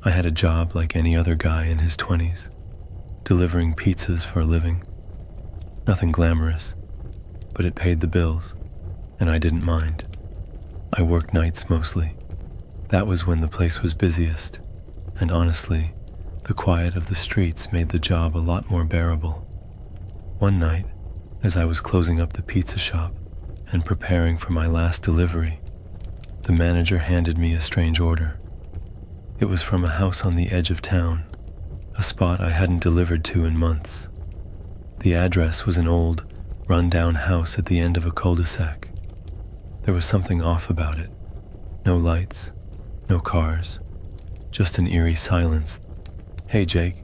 I had a job like any other guy in his 20s, delivering pizzas for a living. Nothing glamorous, but it paid the bills, and I didn't mind. I worked nights mostly. That was when the place was busiest, and honestly, the quiet of the streets made the job a lot more bearable. One night, as I was closing up the pizza shop and preparing for my last delivery, the manager handed me a strange order. It was from a house on the edge of town, a spot I hadn't delivered to in months. The address was an old, run-down house at the end of a cul-de-sac. There was something off about it. No lights, no cars, just an eerie silence. "Hey Jake,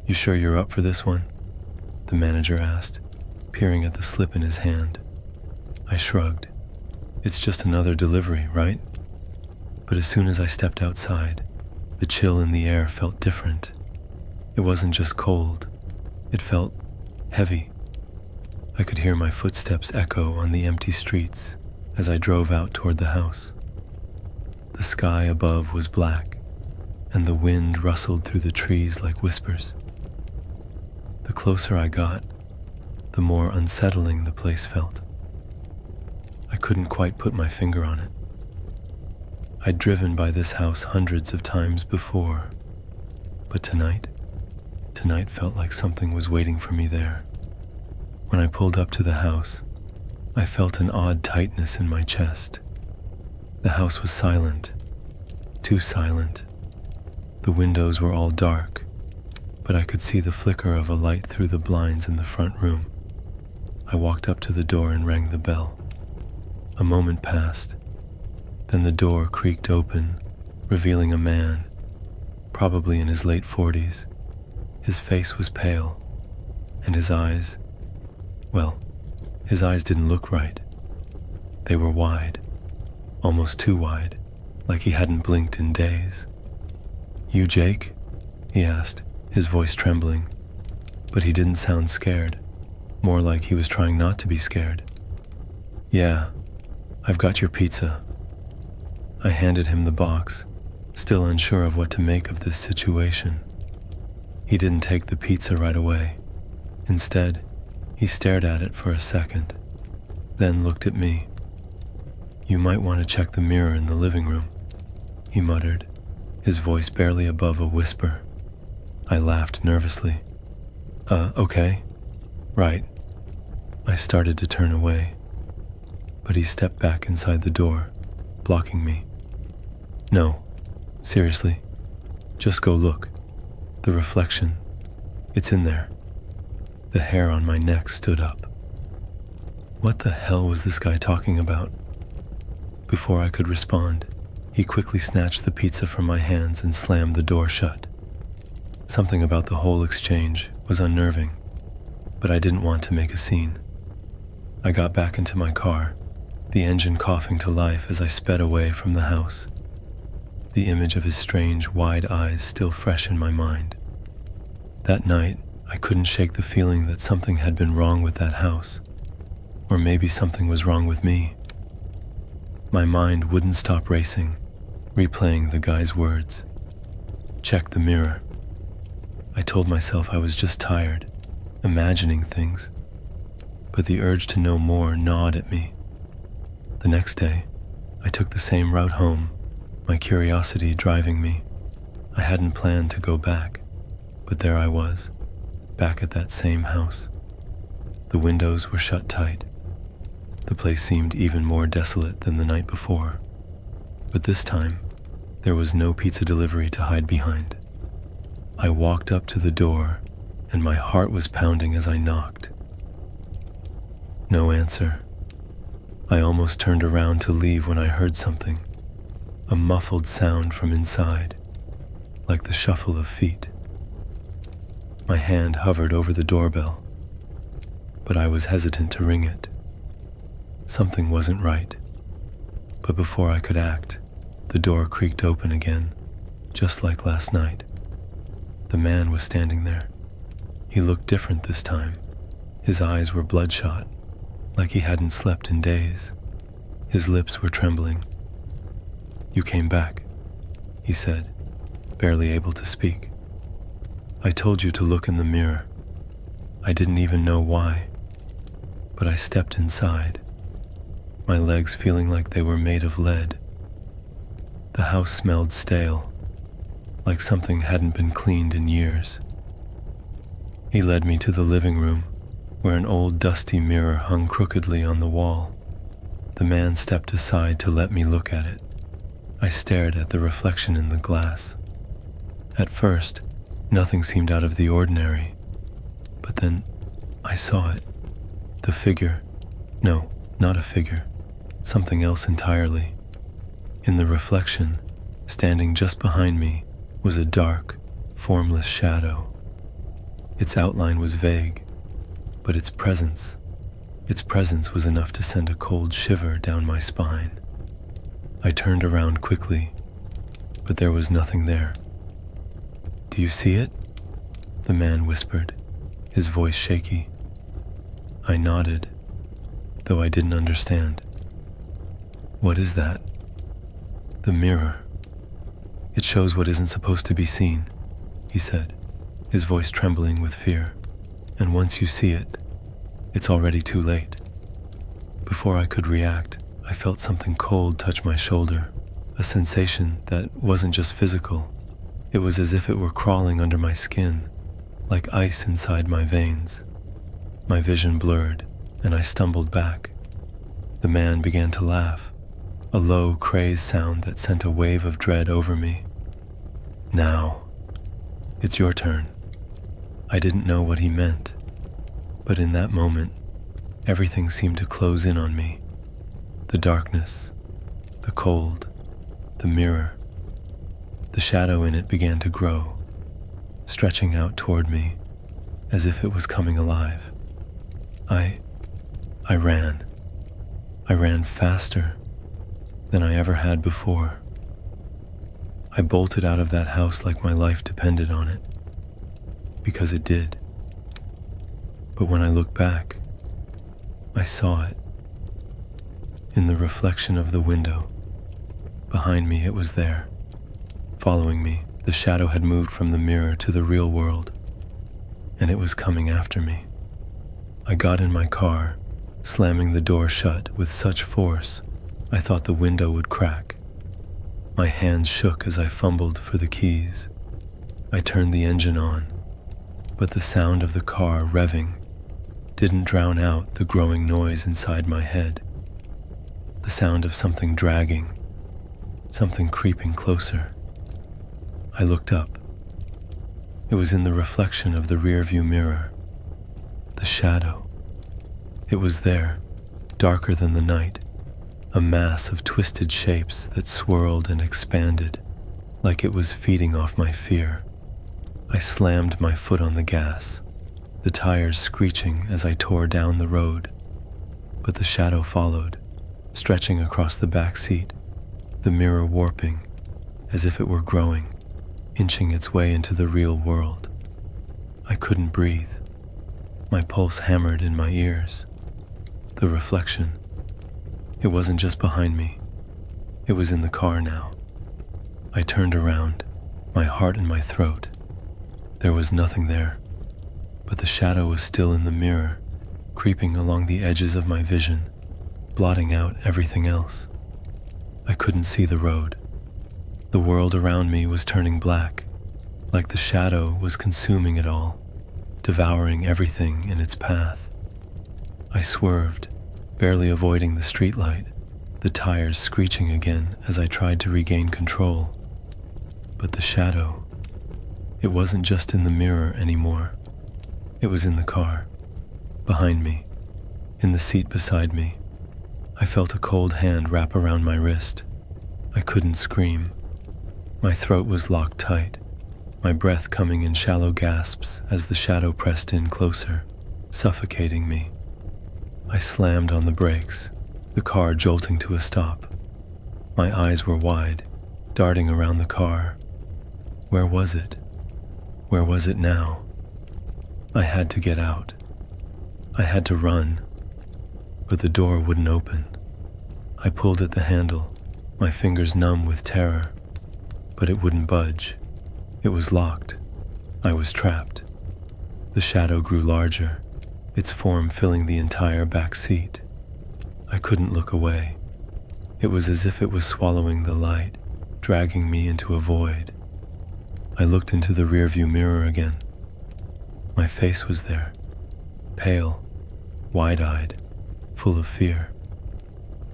you sure you're up for this one?" the manager asked, peering at the slip in his hand. I shrugged. It's just another delivery, right? But as soon as I stepped outside, the chill in the air felt different. It wasn't just cold, it felt heavy. I could hear my footsteps echo on the empty streets as I drove out toward the house. The sky above was black, and the wind rustled through the trees like whispers. The closer I got, the more unsettling the place felt. I couldn't quite put my finger on it. I'd driven by this house hundreds of times before, but tonight felt like something was waiting for me there. When I pulled up to the house, I felt an odd tightness in my chest. The house was silent, too silent. The windows were all dark, but I could see the flicker of a light through the blinds in the front room. I walked up to the door and rang the bell. A moment passed, then the door creaked open, revealing a man, probably in his late 40s. His face was pale, and his eyes didn't look right. They were wide, almost too wide, like he hadn't blinked in days. "You Jake?" he asked, his voice trembling, but he didn't sound scared, more like he was trying not to be scared. "Yeah, I've got your pizza." I handed him the box, still unsure of what to make of this situation. He didn't take the pizza right away. Instead, he stared at it for a second, then looked at me. "You might want to check the mirror in the living room," he muttered, his voice barely above a whisper. I laughed nervously. Okay. Right." I started to turn away, but he stepped back inside the door, blocking me. "No, seriously, just go look. The reflection, it's in there." The hair on my neck stood up. What the hell was this guy talking about? Before I could respond, he quickly snatched the pizza from my hands and slammed the door shut. Something about the whole exchange was unnerving, but I didn't want to make a scene. I got back into my car, the engine coughing to life as I sped away from the house. The image of his strange, wide eyes still fresh in my mind. That night, I couldn't shake the feeling that something had been wrong with that house, or maybe something was wrong with me. My mind wouldn't stop racing, replaying the guy's words. Check the mirror. I told myself I was just tired, imagining things, but the urge to know more gnawed at me. The next day, I took the same route home, my curiosity driving me. I hadn't planned to go back, but there I was, back at that same house. The windows were shut tight. The place seemed even more desolate than the night before, but this time, there was no pizza delivery to hide behind. I walked up to the door, and my heart was pounding as I knocked. No answer. I almost turned around to leave when I heard something, a muffled sound from inside, like the shuffle of feet. My hand hovered over the doorbell, but I was hesitant to ring it. Something wasn't right, but before I could act, the door creaked open again, just like last night. The man was standing there. He looked different this time. His eyes were bloodshot, like he hadn't slept in days. His lips were trembling. "You came back," he said, barely able to speak. I told you to look in the mirror. I didn't even know why, but I stepped inside, my legs feeling like they were made of lead. The house smelled stale, like something hadn't been cleaned in years. He led me to the living room, where an old dusty mirror hung crookedly on the wall. The man stepped aside to let me look at it. I stared at the reflection in the glass. At first, nothing seemed out of the ordinary, but then I saw it. The figure. No, not a figure. Something else entirely. In the reflection, standing just behind me, was a dark, formless shadow. Its outline was vague, but its presence was enough to send a cold shiver down my spine. I turned around quickly, but there was nothing there. "Do you see it?" the man whispered, his voice shaky. I nodded, though I didn't understand. "What is that?" "The mirror. It shows what isn't supposed to be seen," he said, his voice trembling with fear. "And once you see it, it's already too late." Before I could react, I felt something cold touch my shoulder, a sensation that wasn't just physical. It was as if it were crawling under my skin, like ice inside my veins. My vision blurred, and I stumbled back. The man began to laugh, a low, crazed sound that sent a wave of dread over me. "Now, it's your turn." I didn't know what he meant, but in that moment, everything seemed to close in on me. The darkness, the cold, the mirror. The shadow in it began to grow, stretching out toward me as if it was coming alive. I ran. I ran faster than I ever had before. I bolted out of that house like my life depended on it, because it did. But when I looked back, I saw it. In the reflection of the window, behind me it was there. Following me, the shadow had moved from the mirror to the real world, and it was coming after me. I got in my car, slamming the door shut with such force I thought the window would crack. My hands shook as I fumbled for the keys. I turned the engine on, but the sound of the car revving didn't drown out the growing noise inside my head. The sound of something dragging, something creeping closer. I looked up. It was in the reflection of the rearview mirror. The shadow. It was there, darker than the night, a mass of twisted shapes that swirled and expanded, like it was feeding off my fear. I slammed my foot on the gas, the tires screeching as I tore down the road. But the shadow followed, stretching across the back seat, the mirror warping, as if it were growing, inching its way into the real world. I couldn't breathe. My pulse hammered in my ears. The reflection. It wasn't just behind me. It was in the car now. I turned around, my heart in my throat. There was nothing there, but the shadow was still in the mirror, creeping along the edges of my vision, blotting out everything else. I couldn't see the road. The world around me was turning black, like the shadow was consuming it all, devouring everything in its path. I swerved, barely avoiding the streetlight, the tires screeching again as I tried to regain control. But the shadow, it wasn't just in the mirror anymore. It was in the car, behind me, in the seat beside me. I felt a cold hand wrap around my wrist. I couldn't scream. My throat was locked tight, my breath coming in shallow gasps as the shadow pressed in closer, suffocating me. I slammed on the brakes, the car jolting to a stop. My eyes were wide, darting around the car. Where was it? Where was it now? I had to get out. I had to run, but the door wouldn't open. I pulled at the handle, my fingers numb with terror, but it wouldn't budge. It was locked. I was trapped. The shadow grew larger, its form filling the entire back seat. I couldn't look away. It was as if it was swallowing the light, dragging me into a void. I looked into the rearview mirror again. My face was there, pale, wide-eyed, full of fear.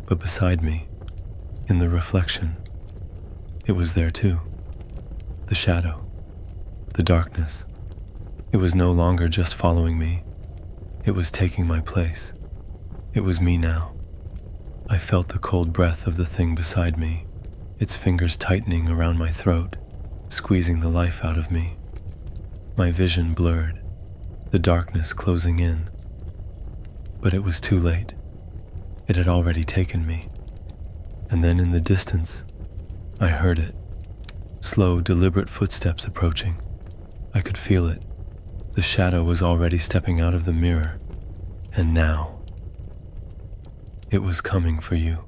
But beside me, in the reflection, it was there too. The shadow, the darkness. It was no longer just following me. It was taking my place. It was me now. I felt the cold breath of the thing beside me, its fingers tightening around my throat, squeezing the life out of me. My vision blurred, the darkness closing in. But it was too late. It had already taken me. And then in the distance, I heard it. Slow, deliberate footsteps approaching. I could feel it. The shadow was already stepping out of the mirror. And now, it was coming for you.